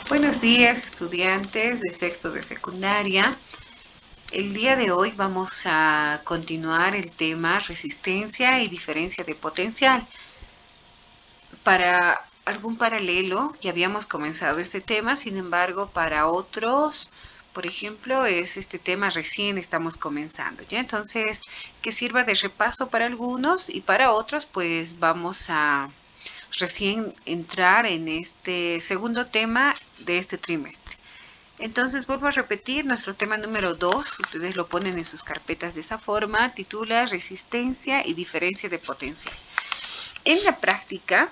Buenos días, estudiantes de sexto de secundaria. El día de hoy vamos a continuar el tema resistencia y diferencia de potencial. Para algún paralelo, ya habíamos comenzado este tema, sin embargo, para otros, por ejemplo, este tema recién estamos comenzando, ¿ya? Entonces, que sirva de repaso para algunos y para otros, pues vamos a recién entrar en este segundo tema de este trimestre. Entonces vuelvo a repetir nuestro tema número 2, ustedes lo ponen en sus carpetas de esa forma, titula Resistencia y diferencia de potencial. En la práctica,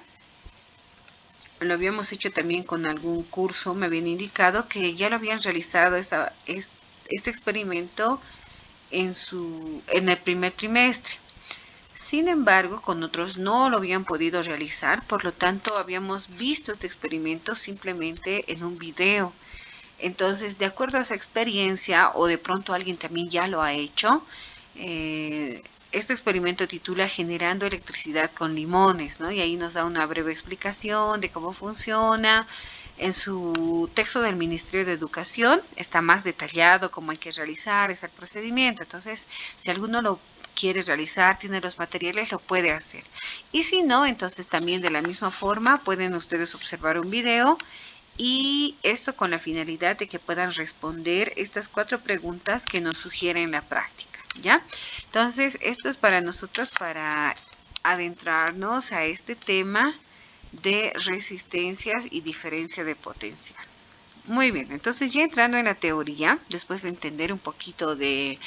lo habíamos hecho también con algún curso, me habían indicado que ya lo habían realizado este experimento en el primer trimestre. Sin embargo, con otros no lo habían podido realizar, por lo tanto habíamos visto este experimento simplemente en un video. Entonces, de acuerdo a esa experiencia, o de pronto alguien también ya lo ha hecho, este experimento titula Generando electricidad con limones, ¿no? Y ahí nos da una breve explicación de cómo funciona. En su texto del Ministerio de Educación está más detallado cómo hay que realizar ese procedimiento. Entonces, si alguno lo quiere realizar, tiene los materiales, lo puede hacer. Y si no, entonces también de la misma forma pueden ustedes observar un video y esto con la finalidad de que puedan responder estas 4 preguntas que nos sugieren la práctica, ¿ya? Entonces, esto es para nosotros para adentrarnos a este tema de resistencias y diferencia de potencial. Muy bien, entonces ya entrando en la teoría, después de entender un poquito de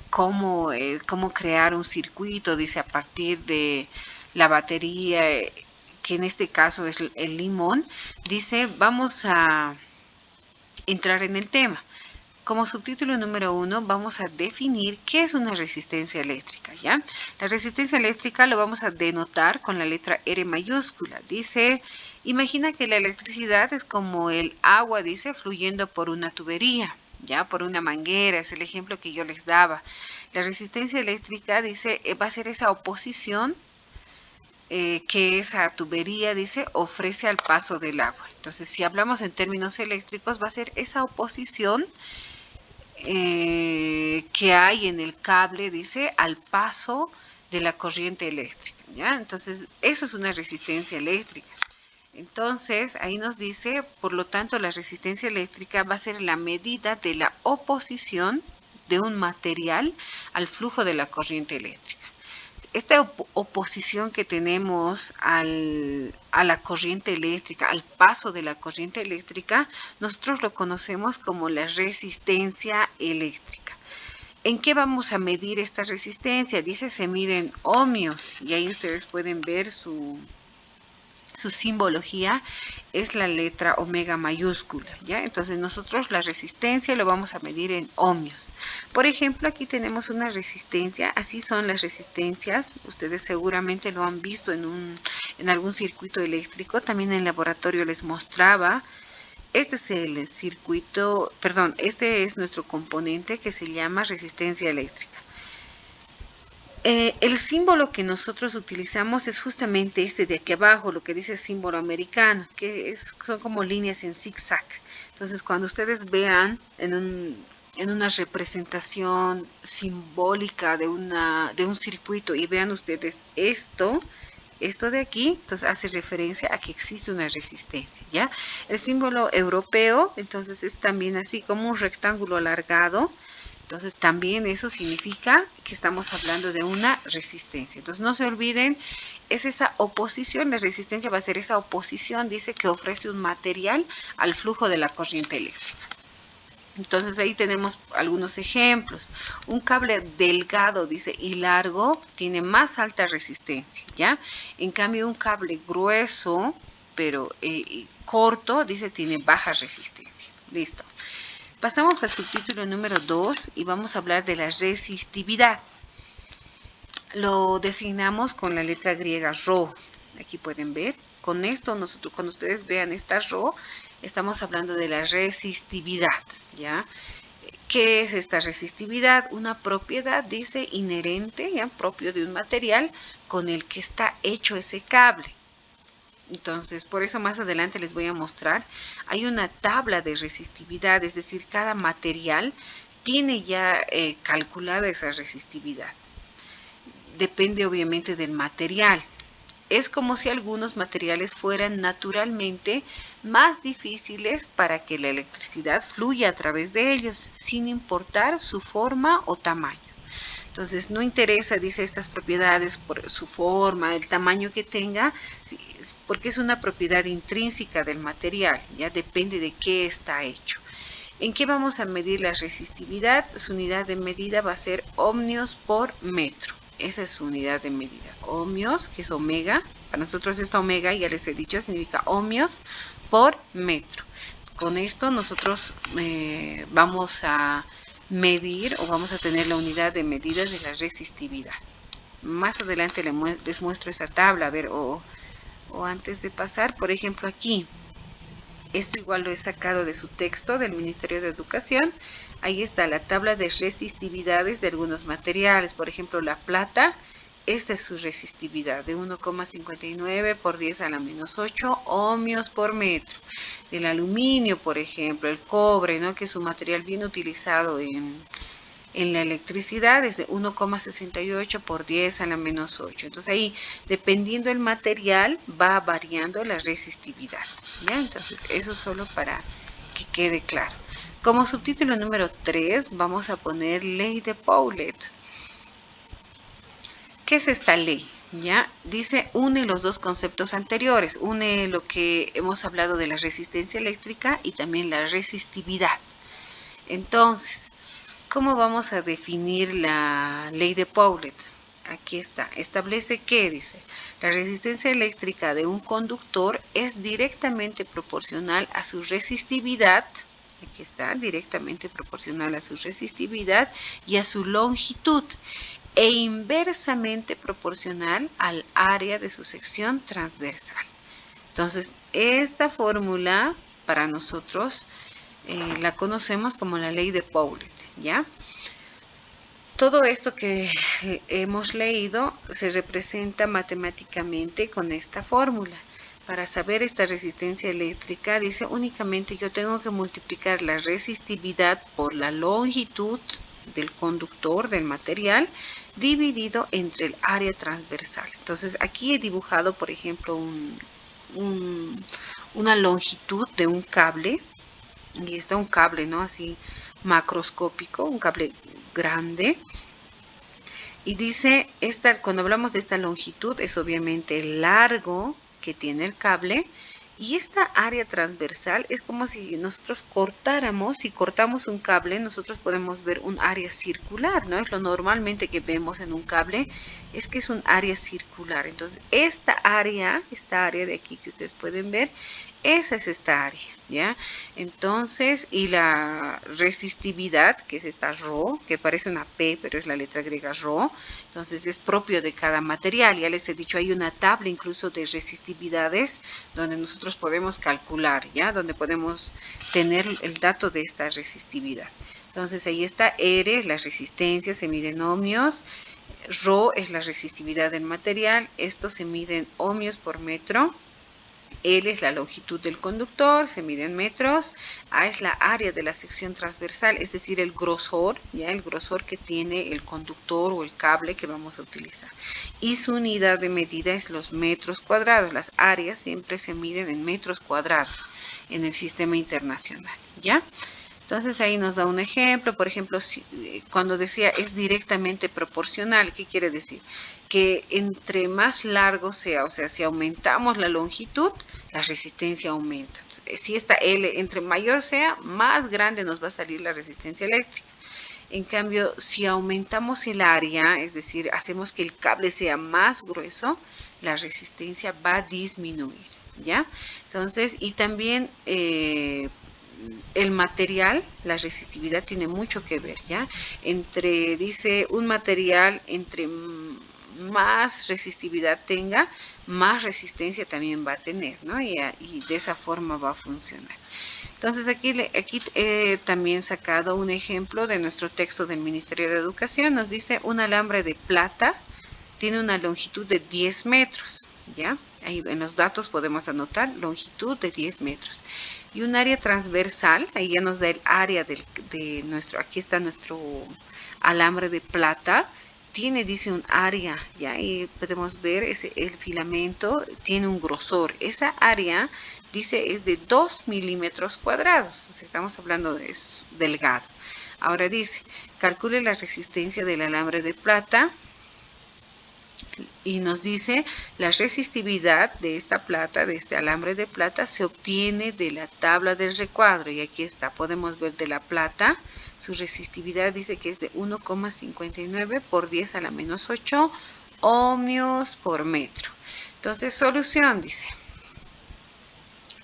cómo crear un circuito, dice, a partir de la batería, que en este caso es el limón, dice, vamos a entrar en el tema. Como subtítulo número 1 vamos a definir qué es una resistencia eléctrica, ¿ya? La resistencia eléctrica lo vamos a denotar con la letra R mayúscula. Dice, imagina que la electricidad es como el agua, dice, fluyendo por una tubería, ¿ya? Por una manguera, es el ejemplo que yo les daba. La resistencia eléctrica, dice, va a ser esa oposición que esa tubería, dice, ofrece al paso del agua. Entonces, si hablamos en términos eléctricos, va a ser esa oposición que hay en el cable, dice, al paso de la corriente eléctrica, ¿ya? Entonces, eso es una resistencia eléctrica. Entonces, ahí nos dice, por lo tanto, la resistencia eléctrica va a ser la medida de la oposición de un material al flujo de la corriente eléctrica. Esta oposición que tenemos a la corriente eléctrica, al paso de la corriente eléctrica, nosotros lo conocemos como la resistencia eléctrica. ¿En qué vamos a medir esta resistencia? Dice, se mide en ohmios, y ahí ustedes pueden ver su simbología es la letra omega mayúscula, ¿ya? Entonces nosotros la resistencia lo vamos a medir en ohmios. Por ejemplo, aquí tenemos una resistencia, así son las resistencias, ustedes seguramente lo han visto en algún circuito eléctrico, también en el laboratorio les mostraba. Este es el circuito, perdón, este es nuestro componente que se llama resistencia eléctrica. El símbolo que nosotros utilizamos es justamente este de aquí abajo, lo que dice símbolo americano, que son como líneas en zigzag. Entonces, cuando ustedes vean en una representación simbólica de un circuito y vean ustedes esto de aquí, entonces hace referencia a que existe una resistencia, ¿ya? El símbolo europeo, entonces es también así como un rectángulo alargado. Entonces también eso significa que estamos hablando de una resistencia. Entonces no se olviden, es esa oposición, la resistencia va a ser esa oposición, dice, que ofrece un material al flujo de la corriente eléctrica. Entonces ahí tenemos algunos ejemplos. Un cable delgado, dice, y largo tiene más alta resistencia, ¿ya? En cambio un cable grueso, pero corto, dice, tiene baja resistencia. Listo. Pasamos al subtítulo número 2 y vamos a hablar de la resistividad. Lo designamos con la letra griega Rho. Aquí pueden ver. Con esto, nosotros, cuando ustedes vean esta Rho, estamos hablando de la resistividad, ¿ya? ¿Qué es esta resistividad? Una propiedad, dice, inherente, ¿ya? Propio de un material con el que está hecho ese cable. Entonces, por eso más adelante les voy a mostrar. Hay una tabla de resistividad, es decir, cada material tiene ya calculada esa resistividad. Depende obviamente del material. Es como si algunos materiales fueran naturalmente más difíciles para que la electricidad fluya a través de ellos, sin importar su forma o tamaño. Entonces, no interesa, dice, estas propiedades por su forma, el tamaño que tenga, porque es una propiedad intrínseca del material, ya depende de qué está hecho. ¿En qué vamos a medir la resistividad? Su unidad de medida va a ser ohmios por metro. Esa es su unidad de medida. Ohmios, que es omega. Para nosotros esta omega, ya les he dicho, significa ohmios por metro. Con esto nosotros vamos a medir o vamos a tener la unidad de medida de la resistividad. Más adelante les muestro esa tabla, a ver, o antes de pasar, por ejemplo, aquí. Esto igual lo he sacado de su texto del Ministerio de Educación. Ahí está la tabla de resistividades de algunos materiales. Por ejemplo, la plata, esta es su resistividad de 1,59 por 10 a la menos 8 ohmios por metro. El aluminio, por ejemplo, el cobre, ¿no?, que es un material bien utilizado en la electricidad, es de 1,68 por 10 a la menos 8. Entonces ahí, dependiendo del material, va variando la resistividad, ¿ya? Entonces eso solo para que quede claro. Como subtítulo número 3 vamos a poner ley de Paulet. ¿Qué es esta ley? ¿Ya? Dice, une los dos conceptos anteriores, une lo que hemos hablado de la resistencia eléctrica y también la resistividad. Entonces, ¿cómo vamos a definir la ley de Paulet? Aquí está. Establece que, dice, la resistencia eléctrica de un conductor es directamente proporcional a su resistividad. Aquí está, directamente proporcional a su resistividad y a su longitud, e inversamente proporcional al área de su sección transversal. Entonces, esta fórmula para nosotros la conocemos como la ley de Paulet, ¿ya? Todo esto que hemos leído se representa matemáticamente con esta fórmula. Para saber esta resistencia eléctrica, dice, únicamente yo tengo que multiplicar la resistividad por la longitud del conductor, del material, dividido entre el área transversal. Entonces, aquí he dibujado, por ejemplo, una longitud de un cable, y está un cable, ¿no?, así macroscópico, un cable grande. Y dice, cuando hablamos de esta longitud, es obviamente el largo que tiene el cable, y esta área transversal es como si nosotros cortáramos, si cortamos un cable, nosotros podemos ver un área circular, ¿no? Es lo normalmente que vemos en un cable, es que es un área circular. Entonces, esta área de aquí que ustedes pueden ver, esa es esta área, ¿ya? Entonces, y la resistividad, que es esta Rho, que parece una P, pero es la letra griega Rho, entonces es propio de cada material. Ya les he dicho, hay una tabla incluso de resistividades donde nosotros podemos calcular, ¿ya? Donde podemos tener el dato de esta resistividad. Entonces ahí está, R es la resistencia, se mide en ohmios, Rho es la resistividad del material, esto se mide en ohmios por metro. L es la longitud del conductor, se mide en metros. A es la área de la sección transversal, es decir, el grosor, ¿ya? El grosor que tiene el conductor o el cable que vamos a utilizar. Y su unidad de medida es los metros cuadrados. Las áreas siempre se miden en metros cuadrados en el sistema internacional, ¿ya? Entonces ahí nos da un ejemplo, por ejemplo, cuando decía es directamente proporcional, ¿qué quiere decir? Que entre más largo sea, o sea, si aumentamos la longitud, la resistencia aumenta. Si esta L entre mayor sea, más grande nos va a salir la resistencia eléctrica. En cambio, si aumentamos el área, es decir, hacemos que el cable sea más grueso, la resistencia va a disminuir, ¿ya? Entonces, y también el material, la resistividad tiene mucho que ver, ¿ya? Dice, un material entre más resistividad tenga, más resistencia también va a tener, ¿no? Y de esa forma va a funcionar. Entonces aquí he también sacado un ejemplo de nuestro texto del Ministerio de Educación. Nos dice, un alambre de plata tiene una longitud de 10 metros. ¿ya? Ahí en los datos podemos anotar longitud de 10 metros. Y un área transversal, ahí ya nos da el área de nuestro, aquí está nuestro alambre de plata, dice un área, ya, y podemos ver el filamento tiene un grosor, esa área dice es de 2 milímetros cuadrados, o sea, estamos hablando de eso, delgado. Ahora dice, calcule la resistencia del alambre de plata y nos dice la resistividad de esta plata, de este alambre de plata, se obtiene de la tabla del recuadro. Y aquí está, podemos ver de la plata, su resistividad dice que es de 1,59 por 10 a la menos 8 ohmios por metro. Entonces, solución, dice.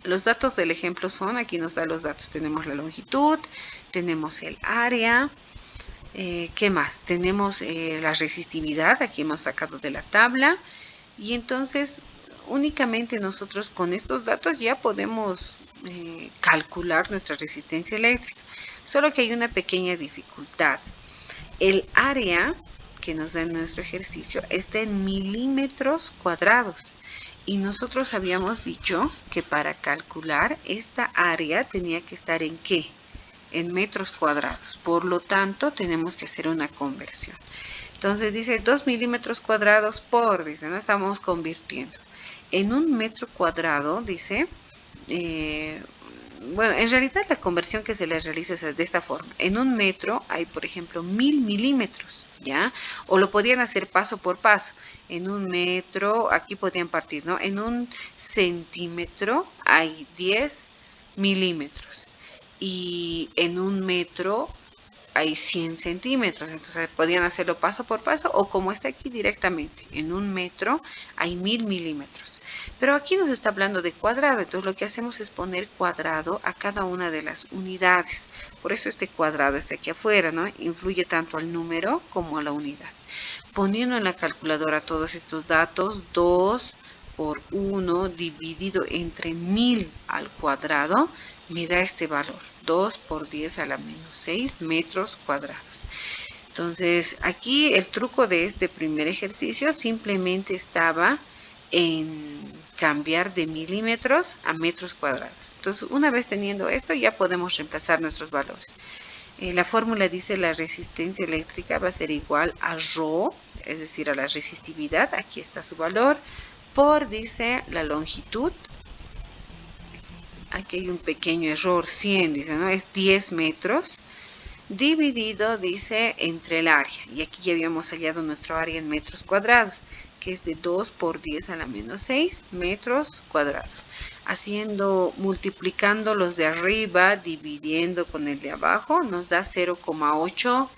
Los datos del ejemplo son, aquí nos da los datos, tenemos la longitud, tenemos el área, ¿qué más? Tenemos la resistividad, aquí hemos sacado de la tabla, y entonces únicamente nosotros con estos datos ya podemos calcular nuestra resistencia eléctrica. Solo que hay una pequeña dificultad. El área que nos da en nuestro ejercicio está en milímetros cuadrados. Y nosotros habíamos dicho que para calcular esta área tenía que estar en ¿qué? En metros cuadrados. Por lo tanto, tenemos que hacer una conversión. Entonces dice 2 milímetros cuadrados por, dice, ¿no? Estamos convirtiendo. En un metro cuadrado, dice, bueno, en realidad la conversión que se le realiza es de esta forma. En un metro hay, por ejemplo, 1000 milímetros, ¿ya? O lo podían hacer paso por paso. En un metro, aquí podían partir, ¿no? En un centímetro hay 10 milímetros. Y en un metro hay 100 centímetros. Entonces podían hacerlo paso por paso o como está aquí directamente. En un metro hay 1000 milímetros. Pero aquí nos está hablando de cuadrado, entonces lo que hacemos es poner cuadrado a cada una de las unidades. Por eso este cuadrado está aquí afuera, ¿no? Influye tanto al número como a la unidad. Poniendo en la calculadora todos estos datos, 2 por 1 dividido entre 1000 al cuadrado, me da este valor, 2 por 10 a la menos 6 metros cuadrados. Entonces, aquí el truco de este primer ejercicio simplemente estaba en cambiar de milímetros a metros cuadrados. Entonces, una vez teniendo esto, ya podemos reemplazar nuestros valores. La fórmula dice la resistencia eléctrica va a ser igual a ρ, es decir, a la resistividad, aquí está su valor, por, dice, la longitud. Aquí hay un pequeño error, 100, dice, ¿no? Es 10 metros, dividido, dice, entre el área. Y aquí ya habíamos hallado nuestro área en metros cuadrados, que es de 2 por 10 a la menos 6 metros cuadrados. Multiplicando los de arriba, dividiendo con el de abajo, nos da 0,8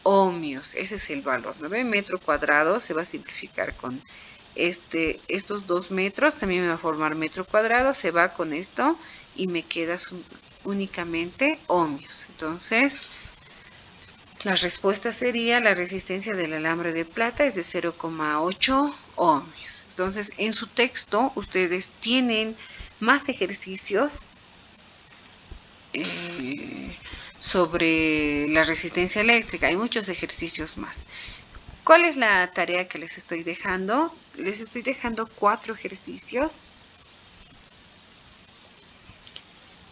ohmios. Ese es el valor, ¿no ven? Metro cuadrado se va a simplificar con estos 2 metros, también me va a formar metro cuadrado, se va con esto y me queda únicamente ohmios. Entonces, la respuesta sería la resistencia del alambre de plata es de 0,8 ohmios. Entonces, en su texto ustedes tienen más ejercicios sobre la resistencia eléctrica. Hay muchos ejercicios más. ¿Cuál es la tarea que les estoy dejando? Les estoy dejando 4 ejercicios.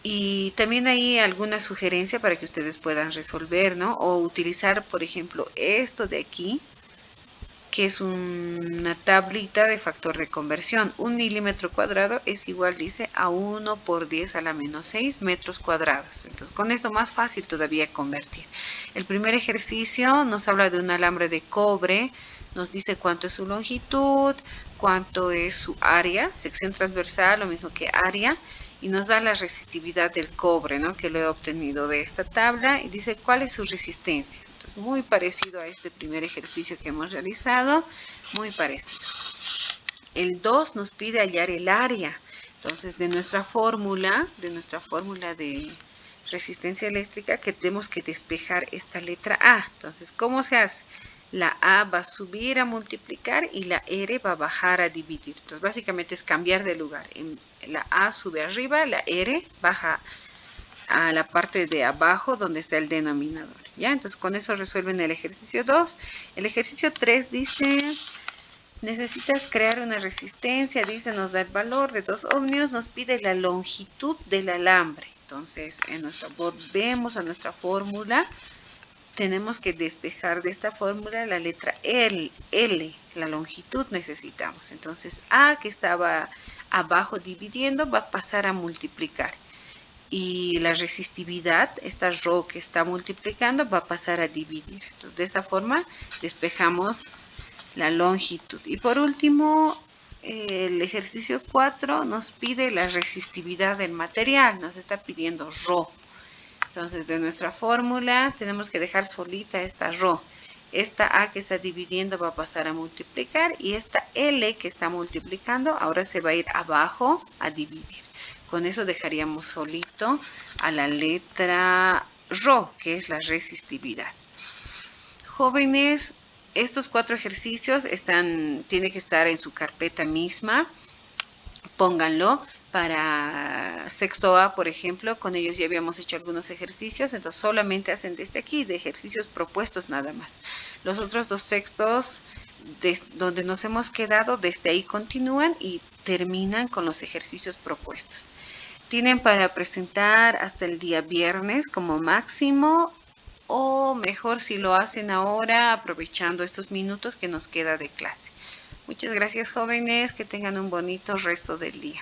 Y también hay alguna sugerencia para que ustedes puedan resolver, ¿no? O utilizar, por ejemplo, esto de aquí, que es una tablita de factor de conversión. 1 milímetro cuadrado es igual, dice, a 1 por 10 a la menos 6 metros cuadrados. Entonces, con esto más fácil todavía convertir. El primer ejercicio nos habla de un alambre de cobre, nos dice cuánto es su longitud, cuánto es su área, sección transversal, lo mismo que área, y nos da la resistividad del cobre, ¿no? Que lo he obtenido de esta tabla, y dice cuál es su resistencia. Entonces, muy parecido a este primer ejercicio que hemos realizado, muy parecido. El 2 nos pide hallar el área. Entonces, de nuestra fórmula de resistencia eléctrica, que tenemos que despejar esta letra A. Entonces, ¿cómo se hace? La A va a subir a multiplicar y la R va a bajar a dividir. Entonces, básicamente es cambiar de lugar. La A sube arriba, la R baja a la parte de abajo donde está el denominador. ¿Ya? Entonces, con eso resuelven el ejercicio 2. El ejercicio 3 dice, Necesitas crear una resistencia, dice, nos da el valor de 2 ohmios, nos pide la longitud del alambre. Entonces, volvemos a nuestra fórmula. Tenemos que despejar de esta fórmula la letra L, la longitud necesitamos. Entonces, A, que estaba abajo dividiendo, va a pasar a multiplicar. Y la resistividad, esta ρ que está multiplicando, va a pasar a dividir. Entonces, de esta forma, despejamos la longitud. Y por último, el ejercicio 4 nos pide la resistividad del material, nos está pidiendo ρ. Entonces, de nuestra fórmula tenemos que dejar solita esta ρ. Esta A que está dividiendo va a pasar a multiplicar y esta L que está multiplicando ahora se va a ir abajo a dividir. Con eso dejaríamos solito a la letra ρ, que es la resistividad. Jóvenes, estos 4 ejercicios tienen que estar en su carpeta misma. Pónganlo. Para sexto A, por ejemplo, con ellos ya habíamos hecho algunos ejercicios, entonces solamente hacen desde aquí, de ejercicios propuestos nada más. Los otros 2 sextos, donde nos hemos quedado, desde ahí continúan y terminan con los ejercicios propuestos. Tienen para presentar hasta el día viernes como máximo, o mejor si lo hacen ahora, aprovechando estos minutos que nos queda de clase. Muchas gracias, jóvenes, que tengan un bonito resto del día.